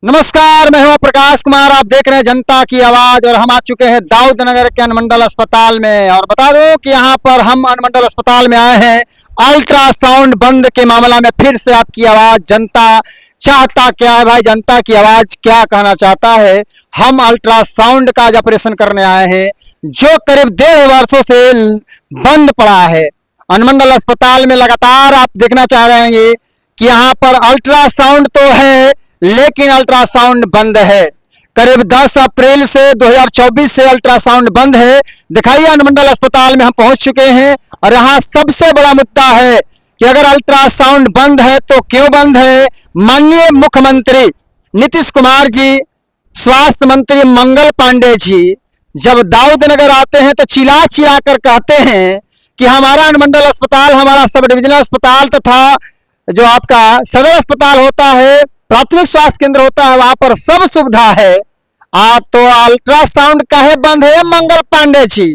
नमस्कार, मैं हूं प्रकाश कुमार। आप देख रहे हैं जनता की आवाज और हम आ चुके हैं दाऊद नगर के अनुमंडल अस्पताल में। और बता दूं कि यहां पर हम अनुमंडल अस्पताल में आए हैं अल्ट्रासाउंड बंद के मामला में। फिर से आपकी आवाज जनता चाहता क्या है भाई, जनता की आवाज क्या कहना चाहता है। हम अल्ट्रासाउंड का आज ऑपरेशन करने आए हैं जो करीब 1.5 वर्षों से बंद पड़ा है अनुमंडल अस्पताल में। लगातार आप देखना चाह रहे हैं कि यहाँ पर अल्ट्रासाउंड तो है लेकिन अल्ट्रासाउंड बंद है। करीब 10 अप्रैल से 2024 से अल्ट्रासाउंड बंद है। दिखाइए, अनुमंडल अस्पताल में हम पहुंच चुके हैं और यहाँ सबसे बड़ा मुद्दा है कि अगर अल्ट्रासाउंड बंद है तो क्यों बंद है। माननीय मुख्यमंत्री नीतीश कुमार जी, स्वास्थ्य मंत्री मंगल पांडे जी जब दाऊद नगर आते हैं तो चिल्ला चिल्ला कर कहते हैं कि हमारा अनुमंडल अस्पताल, हमारा सब डिविजनल अस्पताल तथा जो आपका सदर अस्पताल होता है, प्राथमिक स्वास्थ्य केंद्र होता है, वहां पर सब सुविधा है। तो अल्ट्रासाउंड काहे बंद है मंगल पांडे जी?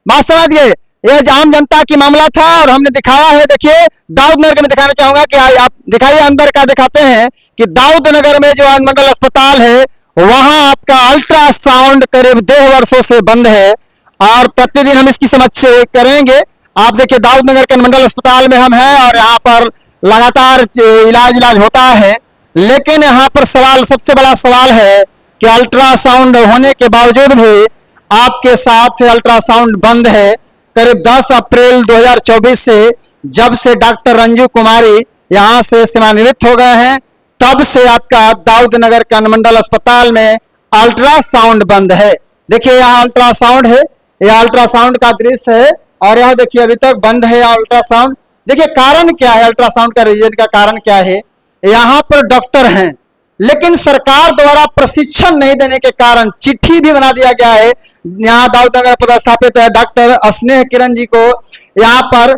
बात समझिए, यह आम जनता की मामला था और हमने दिखाया है। देखिए, दाऊद नगर में दिखाना चाहूंगा कि आप दिखाइए, अंदर का दिखाते हैं कि दाऊद नगर में जो अनुमंडल अस्पताल है वहां आपका अल्ट्रासाउंड करीब 1.5 वर्षों से बंद है और प्रतिदिन हम इसकी समस्या करेंगे। आप देखिए, दाऊद नगर के अनुमंडल अस्पताल में हम हैं और यहाँ पर लगातार इलाज होता है। लेकिन यहाँ पर सवाल, सबसे बड़ा सवाल है कि अल्ट्रासाउंड होने के बावजूद भी आपके साथ अल्ट्रासाउंड बंद है। करीब 10 अप्रैल 2024 से जब से डॉक्टर रंजू कुमारी यहाँ से सेवानिवृत्त हो गए हैं तब से आपका दाऊद नगर के अनुमंडल अस्पताल में अल्ट्रासाउंड बंद है। देखिए, यहाँ अल्ट्रासाउंड है, यह अल्ट्रासाउंड का दृश्य है और यह देखिए अभी तक बंद है अल्ट्रासाउंड। देखिए, कारण क्या है, अल्ट्रासाउंड का रीजन का कारण क्या है। यहाँ पर डॉक्टर हैं लेकिन सरकार द्वारा प्रशिक्षण नहीं देने के कारण चिट्ठी भी बना दिया गया है। यहाँ दाऊद नगर पदस्थापित है डॉक्टर स्नेह किरण जी को यहाँ पर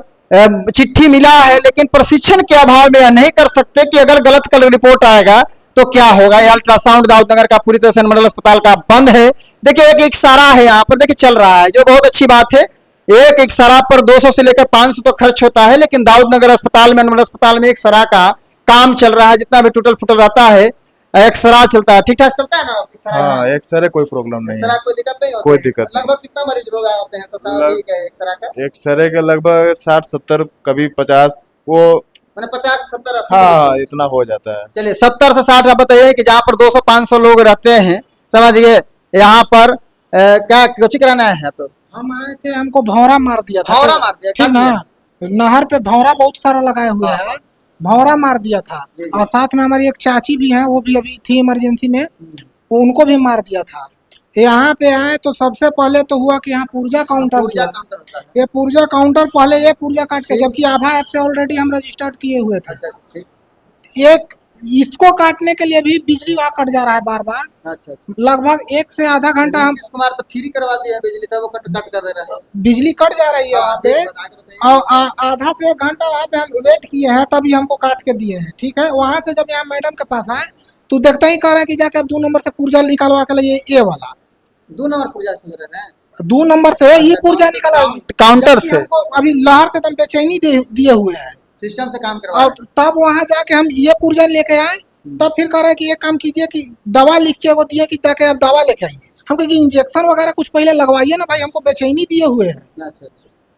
चिट्ठी मिला है, लेकिन प्रशिक्षण के अभाव में यह नहीं कर सकते कि अगर गलत कल रिपोर्ट आएगा तो क्या होगा। यह अल्ट्रासाउंड दाऊद नगर का पूरी तरह से अनुमंडल अस्पताल का बंद है। देखिए, एक एक्सरा है यहाँ पर, देखिए चल रहा है, जो बहुत अच्छी बात है। एक एक्सरा पर 200 से लेकर 500 तो खर्च होता है, लेकिन दाऊद नगर अस्पताल में, अनुमंडल अस्पताल में एक्सरा का काम चल रहा है। जितना भी टूटल फुटल रहता है एक्सरा चलता है, ठीक ठाक चलता है ना। हाँ, एक्सरे कोई प्रॉब्लम नहीं है, कोई दिक्कत नहीं होती, कोई दिक्कत नहीं। लगभग कितना मरीज लोग आते हैं तो साल ठीक है एक्सरा का? एक्सरे के लगभग 60-70, कभी 50, वो मैंने 50-70-80। हाँ, इतना हो जाता है। चलिए 70 से 60 आप बताइए कि जहाँ पर 200-500 लोग रहते हैं, समझिए यहाँ पर क्या कुछ कराना है। तो हम आए थे, हमको भौरा मार दिया था। भौरा मार दिया, ठीक ना, नहर पे भौरा बहुत सारा लगाए हुए है, भौरा मार दिया था। और साथ में हमारी एक चाची भी है, वो भी अभी थी इमरजेंसी में, वो उनको भी मार दिया था। यहाँ पे आए तो सबसे पहले तो हुआ कि यहाँ पुर्जा काउंटर किया। ये पुर्जा काउंटर पहले ये पुर्जा काट के, जबकि आभा ऐप से ऑलरेडी हम रजिस्टर्ड किए हुए थे। एक इसको काटने के लिए भी बिजली वहाँ कट जा रहा है बार बार। अच्छा, लगभग 1 से आधा घंटा हम कुमार तो फ्री करवा दिया बिजली, था वो कट कर दे रहा है, बिजली कट जा रही है वहाँ पे। और आधा से 1 घंटा वहाँ पे हम वेट किए हैं, तभी हमको काट के दिए हैं। ठीक है, वहाँ से जब यहाँ मैडम के पास आए तो देखते ही कह रहे हैं कि जाके अब 2 नंबर से पुर्जा निकलवा के लिए, ये वाला 2 नंबर पुर्जा क्यों रहे हैं? 2 नंबर से ये पुर्जा निकला काउंटर से। अभी लहर से दम बेचैनी दिए हुए हैं, सिस्टम से काम करवा। और तब वहाँ जाके हम ये पुर्जा लेके आए, तब फिर कह रहे हैं कि ये काम कीजिए कि दवा लिख के वो दिए कि जाके अब दवा लेके आइए। हम कहे कि इंजेक्शन वगैरह कुछ पहले लगवाइए ना भाई, हमको बेचैनी दिए हुए हैं। अच्छा,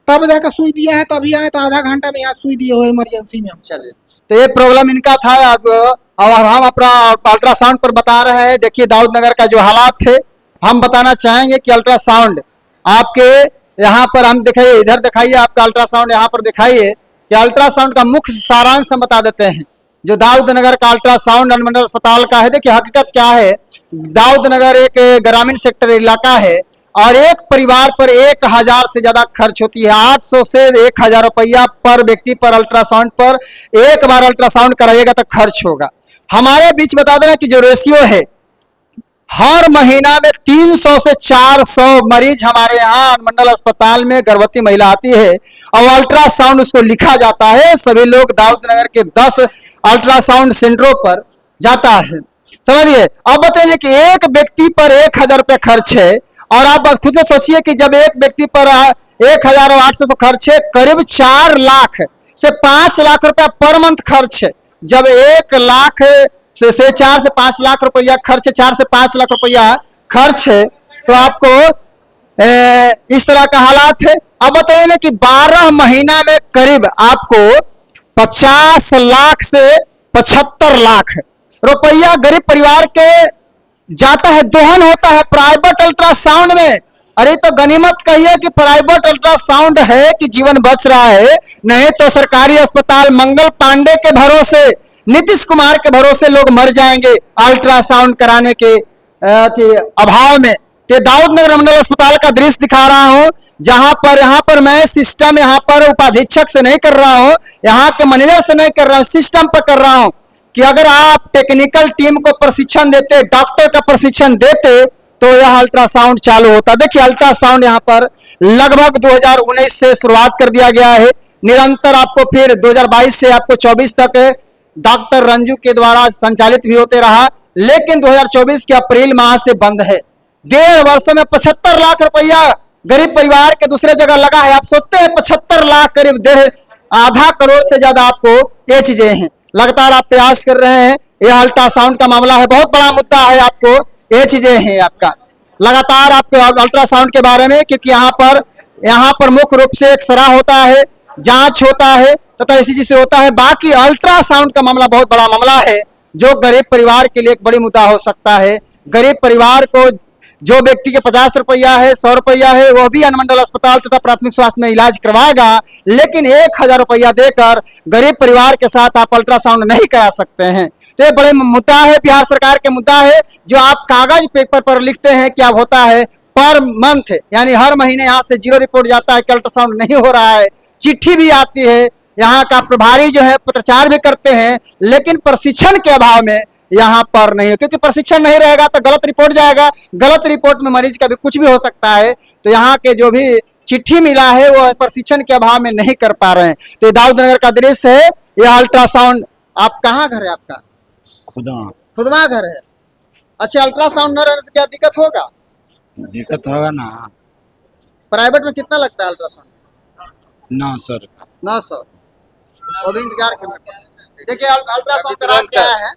तब जाकर सुई दिए हैं, तभी आए तो आधा घंटा में यहाँ सुई दिए हुए इमरजेंसी में। चलिए, तो ये प्रॉब्लम इनका था। अब और हम अपना अल्ट्रासाउंड पर बता रहे हैं। देखिए, दाऊद नगर का जो हालात थे, हम बताना चाहेंगे कि अल्ट्रासाउंड आपके यहाँ पर, हम दिखाइए, इधर दिखाइए, आपका अल्ट्रासाउंड यहाँ पर दिखाइए कि अल्ट्रासाउंड का मुख्य सारांश हम बता देते हैं। जो दाऊद नगर का अल्ट्रासाउंड अनुमंडल अस्पताल का है, देखिए हकीकत क्या है। दाऊद नगर एक ग्रामीण सेक्टर इलाका है और एक परिवार पर 1000 से ज्यादा खर्च होती है। 800 से 1000 रुपया पर व्यक्ति पर अल्ट्रासाउंड पर एक बार अल्ट्रासाउंड कराइएगा तो खर्च होगा। हमारे बीच बता देना कि जो रेशियो है, हर महीना में 300 से 400 मरीज हमारे यहाँ अनुमंडल अस्पताल में गर्भवती महिला आती है और अल्ट्रासाउंड उसको लिखा जाता है। सभी लोग दाऊद नगर के 10 अल्ट्रासाउंड सेंटरों पर जाता है, समझिए। अब बताइए कि एक व्यक्ति पर 1000 रुपये खर्च है और आप बस खुद से सोचिए कि जब एक व्यक्ति पर 1800 खर्च है, करीब 4 लाख से 5 लाख रुपया पर मंथ खर्च है। जब 1 लाख से 4 से 5 लाख रुपया खर्च, 4 से 5 लाख रुपया खर्च है, तो आपको इस तरह का हालात है। अब बताइए ना कि 12 महीना में करीब आपको 50 लाख से 75 लाख रुपया गरीब परिवार के जाता है, दोहन होता है प्राइवेट अल्ट्रासाउंड में। अरे तो गनीमत कहिए कि प्राइवेट अल्ट्रासाउंड है कि जीवन बच रहा है, नहीं तो सरकारी अस्पताल मंगल पांडे के भरोसे, नीतीश कुमार के भरोसे लोग मर जाएंगे अल्ट्रासाउंड कराने के अभाव में। तो दाऊद नगर मंडल अस्पताल का दृश्य दिखा रहा हूं, यहाँ पर मैं सिस्टम यहाँ पर उपाधीक्षक से नहीं कर रहा हूं, यहाँ के मैनेजर से नहीं कर रहा हूं, सिस्टम पर कर रहा हूं कि अगर आप टेक्निकल टीम को प्रशिक्षण देते, डॉक्टर का प्रशिक्षण देते, तो यह अल्ट्रासाउंड चालू होता। देखिए अल्ट्रासाउंड यहाँ पर लगभग 2019 से शुरुआत कर दिया गया है, निरंतर आपको फिर 2022 से आपको 24 तक डॉक्टर रंजू के द्वारा संचालित भी होते रहा, लेकिन 2024 के अप्रैल माह से बंद है। 1.5 वर्षों में 75 लाख रुपया गरीब परिवार के दूसरे जगह लगा है। आप सोचते हैं 75 लाख करीब आधा करोड़ से ज्यादा आपको ये चीजें हैं। लगातार आप प्रयास कर रहे हैं, यह अल्ट्रासाउंड का मामला है, बहुत बड़ा मुद्दा है, आपको ये चीजें हैं आपका लगातार आपको अल्ट्रासाउंड के बारे में, क्योंकि यहाँ पर मुख्य रूप से एक्सरा होता है, जांच होता है तथा इसी से होता है। बाकी अल्ट्रासाउंड का मामला बहुत बड़ा मामला है, जो गरीब परिवार के लिए एक बड़ी मुद्दा हो सकता है। गरीब परिवार को, जो व्यक्ति के 50 रुपया है, 100 रुपया है, वह भी अनुमंडल अस्पताल तथा प्राथमिक स्वास्थ्य में इलाज करवाएगा, लेकिन 1000 रुपया देकर गरीब परिवार के साथ आप अल्ट्रासाउंड नहीं करा सकते हैं। तो ये बड़े मुद्दा है, बिहार सरकार के मुद्दा है, जो आप कागज पेपर पर लिखते हैं क्या होता है पर मंथ, यानी हर महीने यहाँ से 0 रिपोर्ट जाता है कि अल्ट्रासाउंड नहीं हो रहा है, चिट्ठी भी आती है, यहाँ का प्रभारी जो है पत्रचार भी करते हैं, लेकिन प्रशिक्षण के अभाव में यहाँ पर नहीं है, क्योंकि प्रशिक्षण नहीं रहेगा तो गलत रिपोर्ट जाएगा, गलत रिपोर्ट में मरीज का भी कुछ भी हो सकता है। तो यहाँ के जो भी चिट्ठी मिला है वो प्रशिक्षण के अभाव में नहीं कर पा रहे हैं। तो दाऊद नगर का दृश्य है, यह अल्ट्रासाउंड। आप कहाँ घर है आपका? खुदवा घर है। अच्छा, अल्ट्रासाउंड न रहने से क्या दिक्कत होगा? दिक्कत होगा ना। प्राइवेट में कितना लगता है अल्ट्रासाउंड? 900 रुपया। 900। अभी इंतजार करना पड़ेगा। देखिए अल्ट्रासाउंड करा के आया है,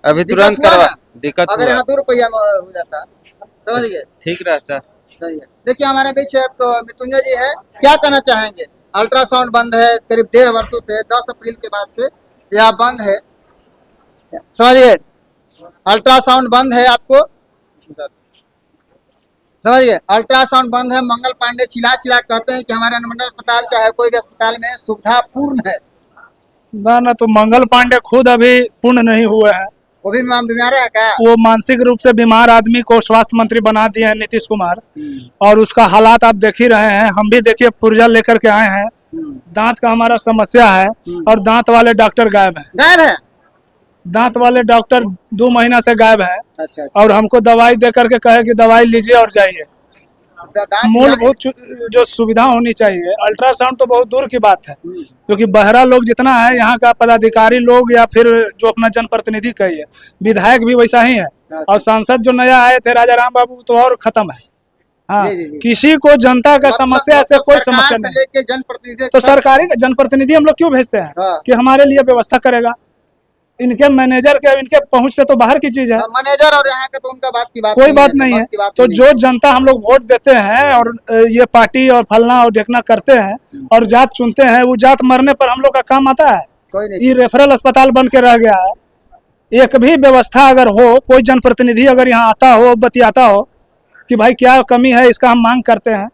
अभी तुरंत करवा, दिक्कत अगर यहाँ 2 रुपया हो जाता, समझ गए, ठीक रहता। सही है। देखिए हमारे बीच आपको मृत्युंजय जी है, क्या कहना चाहेंगे? अल्ट्रासाउंड बंद है करीब 1.5 वर्षों से, 10 अप्रैल के बाद से यह बंद है, समझिए अल्ट्रासाउंड बंद है, आपको समझिए अल्ट्रासाउंड बंद है। मंगल पांडे चिल्ला कहते हैं कि हमारे अनुमंडल अस्पताल चाहे कोई भी अस्पताल में सुविधा पूर्ण है। ना तो मंगल पांडे खुद अभी पूर्ण नहीं हुए हैं, वो भी बीमार है क्या? वो मानसिक रूप से बीमार आदमी को स्वास्थ्य मंत्री बना दिए हैं नीतीश कुमार, और उसका हालात आप देख ही रहे हैं। हम भी देखिए पुर्जा लेकर के आए हैं, दांत का हमारा समस्या है, और दांत वाले डॉक्टर गायब है। दांत वाले डॉक्टर 2 महीना से गायब है। अच्छा। और हमको दवाई दे करके कहे कि दवाई लीजिए और जाइए। मूलभूत जो सुविधा होनी चाहिए, अल्ट्रासाउंड तो बहुत दूर की बात है, क्योंकि बहरा लोग जितना है, यहाँ का पदाधिकारी लोग या फिर जो अपना जनप्रतिनिधि कहिए, विधायक भी वैसा ही है, और सांसद जो नया आए थे राजा राम बाबू तो और खत्म है। हाँ, किसी को जनता का समस्या से कोई समस्या नहीं, जनप्रतिनिधि तो सरकारी जनप्रतिनिधि हम लोग क्यों भेजते हैं कि हमारे लिए व्यवस्था करेगा? इनके मैनेजर के, इनके पहुंच से तो बाहर की चीज है। मैनेजर और यहाँ का तो उनका बात की बात कोई बात नहीं है। तो जो जनता हम लोग वोट देते हैं और ये पार्टी और फलना और ढेकना करते हैं और जात चुनते हैं, वो जात मरने पर हम लोग का काम आता है। ये रेफरल अस्पताल बन के रह गया है। एक भी व्यवस्था अगर हो, कोई जनप्रतिनिधि अगर यहाँ आता हो, बतियाता हो कि भाई क्या कमी है, इसका हम मांग करते हैं,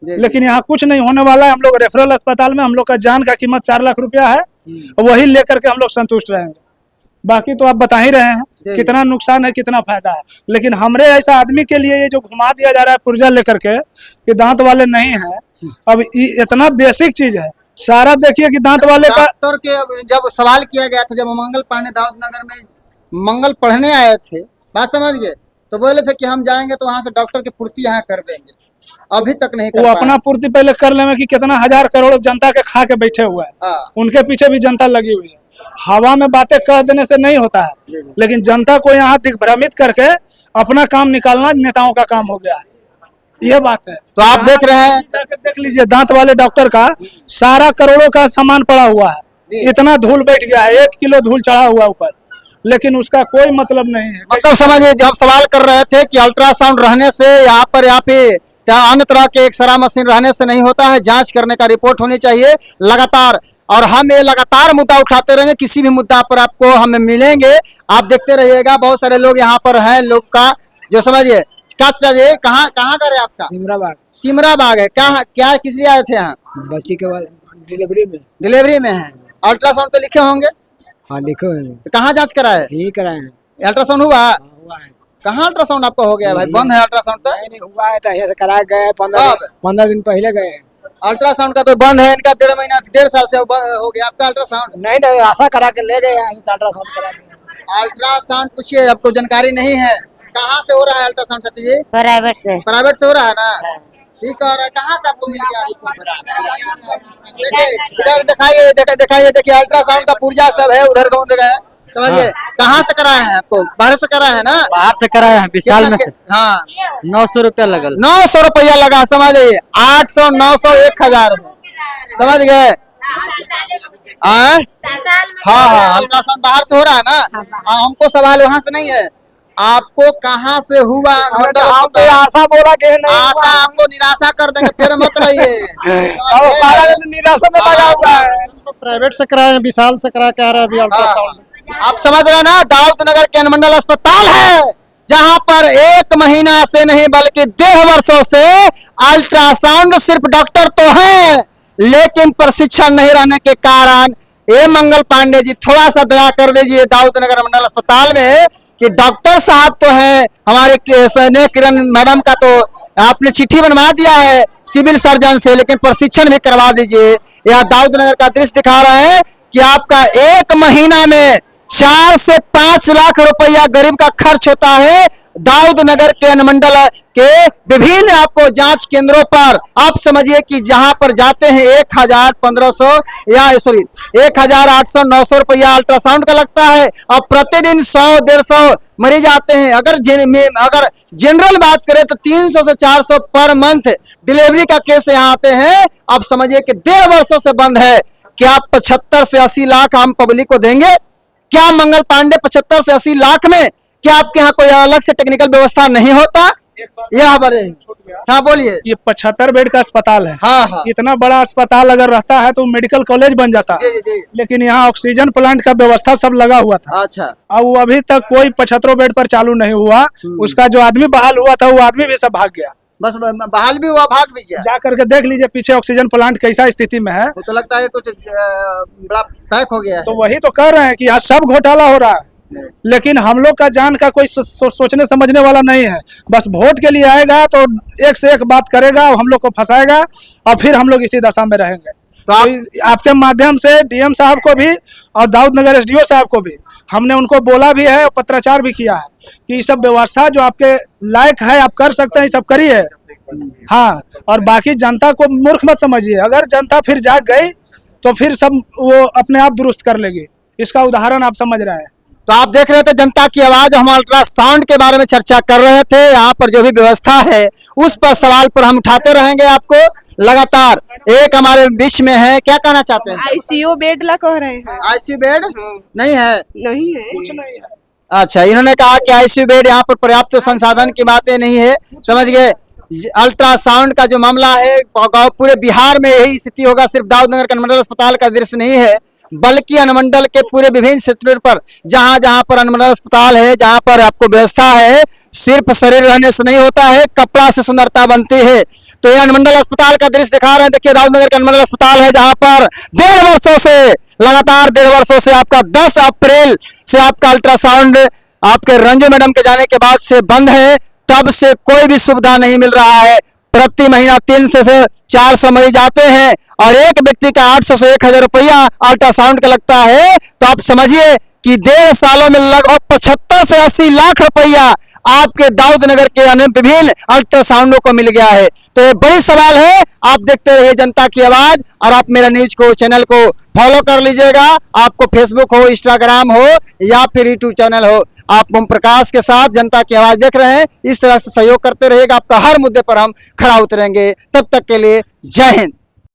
लेकिन यहाँ कुछ नहीं होने वाला है। हम लोग रेफरल अस्पताल में, हम लोग का जान का कीमत 4 लाख रुपया है, वही लेकर के हम लोग संतुष्ट रहेंगे। बाकी तो आप बता ही रहे हैं कितना नुकसान है, कितना फायदा है। लेकिन हमरे ऐसा आदमी के लिए ये जो घुमा दिया जा रहा है पुर्जा लेकर के कि दांत वाले नहीं है, अब इतना बेसिक चीज है। सारा देखिए कि दांत वाले का डॉक्टर के जब सवाल किया गया था, जब मंगल पांडे दाऊद नगर में मंगल पढ़ने आए थे, बात समझ गए, तो बोले थे कि हम जाएंगे तो वहां से डॉक्टर की पूर्ति यहाँ कर देंगे। अभी तक नहीं कर वो अपना पूर्ति पहले कर ले कि कितना 1000 करोड़ जनता के खा के बैठे हुए हैं, उनके पीछे भी जनता लगी हुई है। हवा में बातें कह देने से नहीं होता है, लेकिन जनता को यहाँ दिग्भ्रमित करके अपना काम निकालना नेताओं का काम हो गया है, यह बात है। तो आप देख रहे हैं, देख लीजिए दांत वाले डॉक्टर का सारा करोड़ों का सामान पड़ा हुआ है, इतना धूल बैठ गया है, 1 किलो धूल चढ़ा हुआ ऊपर, लेकिन उसका कोई मतलब नहीं है। मतलब समझिए, जब सवाल कर रहे थे कि अल्ट्रासाउंड रहने से यहाँ पे अन्य तरह के एक्सरा मशीन रहने से नहीं होता है, जांच करने का रिपोर्ट होनी चाहिए लगातार। और हम ये लगातार मुद्दा उठाते रहेंगे, किसी भी मुद्दा पर आपको हम मिलेंगे, आप देखते रहिएगा। बहुत सारे लोग यहाँ पर हैं, लोग का जो समझिए क्या चाहिए। कहाँ कहाँ का है आपका? सिमरा बाग है। क्या किस लिए आए थे यहाँ? बच्ची के बाद डिलीवरी में है। अल्ट्रासाउंड तो लिखे होंगे? हाँ लिखो है, तो कहाँ जांच कराए? यही कराए हैं। अल्ट्रासाउंड हुआ? हुआ है, कहाँ अल्ट्रासाउंड आपका हो गया भाई? बंद है अल्ट्रासाउंड तो? नहीं हुआ है तो ऐसे करा गए, 15 दिन पहले गए। अल्ट्रासाउंड का तो बंद है इनका, 1.5 महीना 1.5 साल से हो गया आपका अल्ट्रासाउंड। नहीं आशा करा के ले गए, अल्ट्रासाउंड करा के। अल्ट्रासाउंड पूछिए, आपको जानकारी नहीं है? कहाँ से हो रहा है अल्ट्रासाउंड सची जी? प्राइवेट से। प्राइवेट से हो रहा है ना? ठीक है, कहाँ से आपको मिल गया? देखिए इधर दिखाइए, देखिए अल्ट्रासाउंड का पुर्जा सब है, उधर कौन जगह है समझिए। कहाँ से कराए हैं आपको? बाहर से कराए हैं ना? बाहर से कराया है, विशाल में से। हाँ 900 रुपया लगल। 900 रुपया लगा, समझिए 800, 900, 1000 समझ गए? हाँ हाँ, अल्ट्रासाउंड बाहर से हो रहा है ना? हमको सवाल वहाँ से नहीं है, आपको कहाँ से हुआ? आशा बोला कि नहीं, आशा आपको निराशा कर देंगे, फिर मत रहिए। निराशा में लगा हुआ है। प्राइवेट से कराए, विशाल से करा के आ रहा है अभी अल्ट्रासाउंड। आप समझ रहे हैं ना? दाऊदनगर के अनुमंडल अस्पताल है, जहां पर 1 महीना से नहीं बल्कि 1.5 वर्षों से अल्ट्रासाउंड सिर्फ डॉक्टर तो हैं, लेकिन प्रशिक्षण नहीं रहने के कारण ये मंगल पांडे जी थोड़ा सा दया कर दीजिए दाऊदनगर मंडल अस्पताल में कि डॉक्टर साहब तो हैं हमारे स्नेह किरण मैडम का, तो आपने चिट्ठी बनवा दिया है सिविल सर्जन से, लेकिन प्रशिक्षण भी करवा दीजिए। यह दाऊदनगर का दृश्य दिखा रहे हैं कि आपका 1 महीना में 4 से 5 लाख रुपया गरीब का खर्च होता है दाऊदनगर के अनुमंडल के विभिन्न आपको जांच केंद्रों पर। आप समझिए कि जहां पर जाते हैं 1500 या 1800, 900 रुपया अल्ट्रासाउंड का लगता है, और प्रतिदिन 100-150 मरीज आते हैं। अगर जनरल बात करें तो 300 से 400 पर मंथ डिलीवरी का केस यहाँ आते हैं। आप समझिए कि 1.5 वर्षों से बंद है। क्या 75 से 80 लाख हम पब्लिक को देंगे? क्या मंगल पांडे 75 से 80 लाख में क्या आपके यहाँ कोई अलग से टेक्निकल व्यवस्था नहीं होता? यह बड़े हाँ बोलिए। ये 75 बेड का अस्पताल है। हाँ हाँ इतना बड़ा अस्पताल अगर रहता है तो मेडिकल कॉलेज बन जाता है। जी। लेकिन यहाँ ऑक्सीजन प्लांट का व्यवस्था सब लगा हुआ था। अच्छा, अब वो अभी तक कोई 75 बेड पर चालू नहीं हुआ। उसका जो आदमी बहाल हुआ था वो आदमी भी सब भाग गया, बस बहाल भी हुआ, भाग भी गया। जा करके देख लीजिए पीछे ऑक्सीजन प्लांट कैसा स्थिति में है। वो तो लगता है कुछ बड़ा पैक हो गया है। तो वही तो कह रहे हैं कि यहाँ सब घोटाला हो रहा है, लेकिन हम लोग का जान का कोई सोचने समझने वाला नहीं है। बस वोट के लिए आएगा तो एक से एक बात करेगा, हम लोग को फंसाएगा, और फिर हम लोग इसी दशा में रहेंगे। तो आपके माध्यम से डीएम साहब को भी और दाऊदनगर एसडीओ साहब को भी हमने उनको बोला भी है, पत्राचार भी किया है कि ये सब व्यवस्था जो आपके लायक है आप कर सकते हैं, सब करिए। हाँ, और बाकी जनता को मूर्ख मत समझिए। अगर जनता फिर जाग गई तो फिर सब वो अपने आप दुरुस्त कर लेगी। इसका उदाहरण आप समझ रहे हैं। तो आप देख रहे थे जनता की आवाज, हम अल्ट्रासाउंड के बारे में चर्चा कर रहे थे। यहाँ पर जो भी व्यवस्था है उस पर सवाल पर हम उठाते रहेंगे आपको लगातार। एक हमारे बीच में है, क्या कहना चाहते हैं? आईसीयू बेड ला कह रहे हैं। आईसीयू बेड नहीं है? नहीं है, कुछ नहीं है। अच्छा, इन्होंने कहा कि आईसीयू बेड यहाँ पर पर्याप्त संसाधन की बातें नहीं है। समझ गए? अल्ट्रासाउंड का जो मामला है पूरे बिहार में यही स्थिति होगा, सिर्फ दाऊदनगर के अनुमंडल अस्पताल का दृश्य नहीं है, बल्कि अनुमंडल के पूरे विभिन्न क्षेत्रों पर जहां जहां पर अनुमंडल अस्पताल है, जहां पर आपको व्यवस्था है, सिर्फ शरीर रहने से नहीं होता है, कपड़ा से सुंदरता बनती है। तो ये अनुमंडल अस्पताल का दृश्य दिखा रहे हैं। देखिए दाऊदनगर का अनुमंडल अस्पताल है, जहां पर 1.5 वर्षों से लगातार 1.5 वर्षों से आपका 10 अप्रैल से आपका अल्ट्रासाउंड आपके रंजू मैडम के जाने के बाद से बंद है। तब से कोई भी सुविधा नहीं मिल रहा है। प्रति महीना 300 से 400 मरीज आते हैं और एक व्यक्ति का 800 से 1000 रुपया अल्ट्रासाउंड का लगता है। तो आप समझिए कि 1.5 सालों में लगभग 75 से 80 लाख रुपया आपके दाऊदनगर के विभिन्न अल्ट्रासाउंडों को मिल गया है। तो ये बड़ी सवाल है। आप देखते रहिए जनता की आवाज, और आप मेरा न्यूज को चैनल को फॉलो कर लीजिएगा। आपको फेसबुक हो, इंस्टाग्राम हो या फिर यूट्यूब चैनल हो, आप ओम प्रकाश के साथ जनता की आवाज देख रहे हैं। इस तरह से सहयोग करते रहिएगा, आपका हर मुद्दे पर हम खरा उतरेंगे। तब तक के लिए जय हिंद।